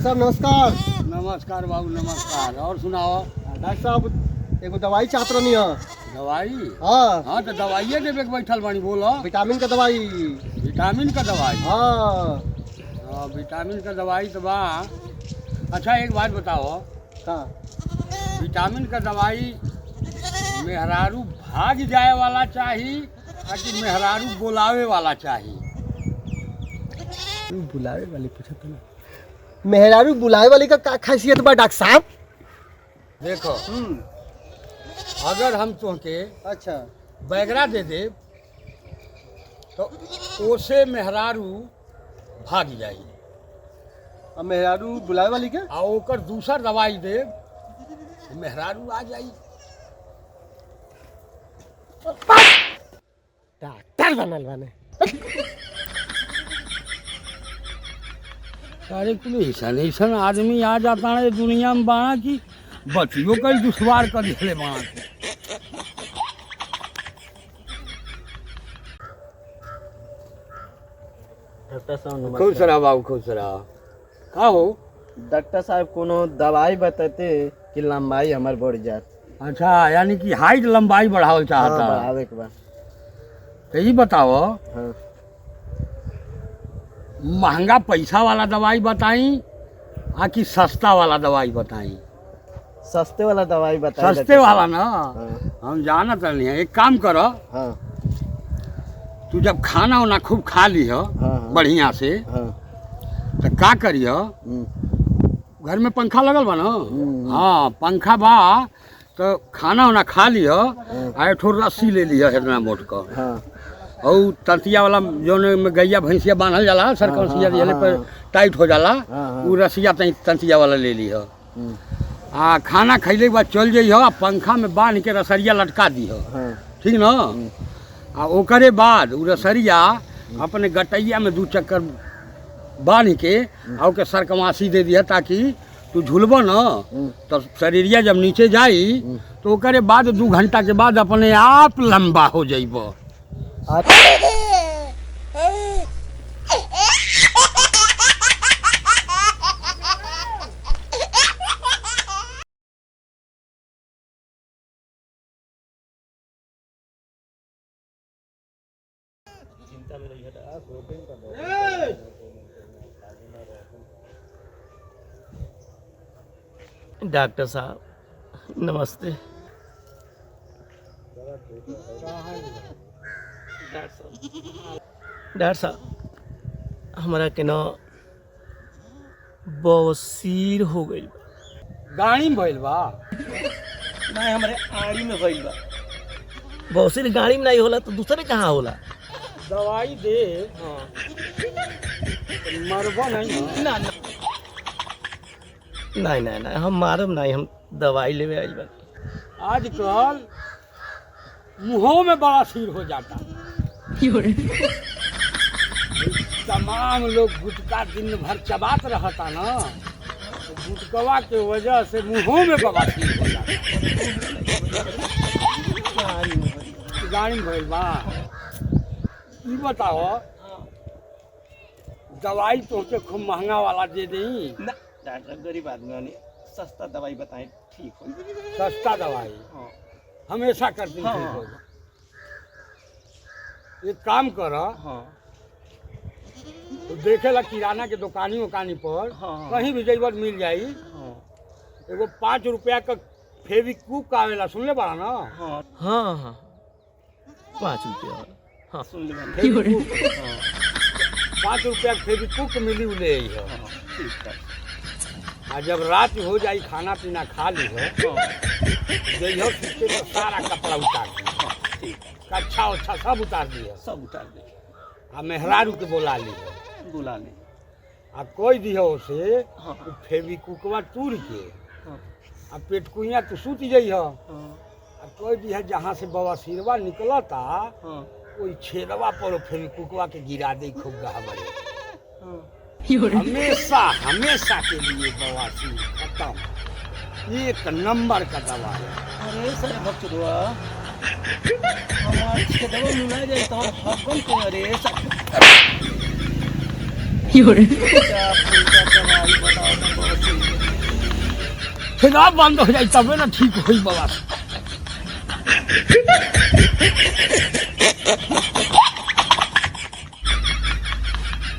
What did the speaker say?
साहब नमस्कार। नमस्कार बाबू नमस्कार। और सुनाओ। डॉक्टर साहब एगो दवाई चाहत रहनी है। दवाई? हाँ हाँ तो दवाइए देवे के बैठल बानी। बोलो। विटामिन का दवाई। विटामिन का दवाई? हाँ विटामिन का दवाई तो बा। अच्छा एक बात बताओ। हाँ विटामिन का दवाई मेहरारू भाग जाए वाला चाहिए कि मेहरारू बुलावे वाला चाहिए? बुलावे वाली पूछा था ना। मेहरारू बुलावे वाली का क्या खासियत बा डॉक्टर साहब? देखो अगर हम तुमके अच्छा बैगरा दे दे तो ओसे मेहरारू भाग जाई। अब मेहरारू बुलावे वाली के आ ओकर दूसर दवाई दे मेहरारू आ जाई। डॉक्टर बनल बाने। सारे कुल ऐसा आदमी आ जाता है दुनिया में बाणा की बचियो कई दुश्वार कर दिले बाणा के। डॉक्टर साहब खुश रहा बाबू खुश रहा। का हो? डॉक्टर साहब कोनो दवाई बताते कि लंबाई हमार बढ़ जात। अच्छा यानी कि हाइट लंबाई बढ़ावल चाहता है। बढ़ावे के बा। तो ये बताओ हाँ महंगा पैसा वाला दवाई बताई कि सस्ता वाला दवाई बताई? सस्ते वाला दवाई बताइए। सस्ते वाला ना। हाँ हम जानत नहीं है। एक काम करो हाँ तू जब खाना वाना खूब खा ली हो हाँ बढ़िया से हाँ तो का करियो घर में पंखा लगल बा ना। हाँ पंखा बा तो खाना वाना खा लियो आ एक ठो रस्सी ले लियो इतना मोट का। हाँ और तंतिया वाला जो में गैया भैंसिया बांधल जाला सरकसिया दिहले पर टाइट हो जाला वो रस्सिया तंतिया वाला ले लियो। आ खाना खैले के बाद चल जइहो आ पंखा में बांध के रसरिया लटका दिहो। ठीक ना। आ ओकरे बाद उ रसरिया अपने गटैया में 2 चक्कर बांध के आ ओके सरकमासी दे दिया ताकि तू झुलबो न तो शरीरिया जब नीचे जाई तो ओकरे बाद 2 घंटा के बाद अपने आप लंबा हो जाइबो। डॉक्टर साहब नमस्ते। डॉक्टर साहब हमारा के ना बवासीर हो गई। गाड़ी में भइल बा? नहीं हमारे आड़ी में भइल बा। बवासीर गाड़ी में नहीं होला तो दूसरे कहाँ होला? दवाई दे। हाँ मरबो नहीं ना ना नहीं नहीं नहीं हम मारब नहीं। हम दवाई लेवे आइल बा। आजकल मुंहों में बड़ा सिर हो जाता। तमाम लोग गुटखा दिन भर चबात रहता ना तो गुटकवा के वजह से मुंहों में बड़ा सिर हो जाता। गाड़ी में भइल बा? ये बताओ दवाई तो खूब महंगा वाला दे दी ना डॉक्टर गरीब आदमी वाली सस्ता दवाई बताएं ठीक हो। सस्ता दवाई हाँ हमेशा करती हाँ, ठीक होगा। एक काम करो हाँ तो देखेला किराना के दुकानी उकानी पर हाँ, कहीं भी जइबर मिल जाई। हाँ एगो 5 रुपया का फेविक्विक आवेला सुनले बड़ा ना? हाँ हाँ हाँ 5 रुपया हाँ सुन ले। 5 रुपया का फेविक्विक मिली ले है। ठीक है। आ जब रात हो जाई खाना पीना खा ली है जइहो सीटे पर सारा कपड़ा उतार दी। कच्छा उच्छा सब उतार दिया। सब उतार दे। आ मेहरारू के बोला ली है। बुला ले। आ कोई दिहो उसे हाँ फेविक्विकवा तूर के हाँ आ पेटकुइया तू सूत जइहो। हाँ आ कोई दिह जहाँ से बवासीरवा निकलता हाँ कोई छेदवा पर फेविक्विकवा के गिरा दे खूब गहबरे। हाँ हमेशा हमेशा के लिए बवासीर खत्म। 1 नंबर का दवा है। अरे सर भक्तुआ हमारे छेदवा मिला जाए तो हम हगम के अरे सर क्या पूछा दवाई बताओ। फेना बंद हो जाए तबे ना ठीक होई बाबा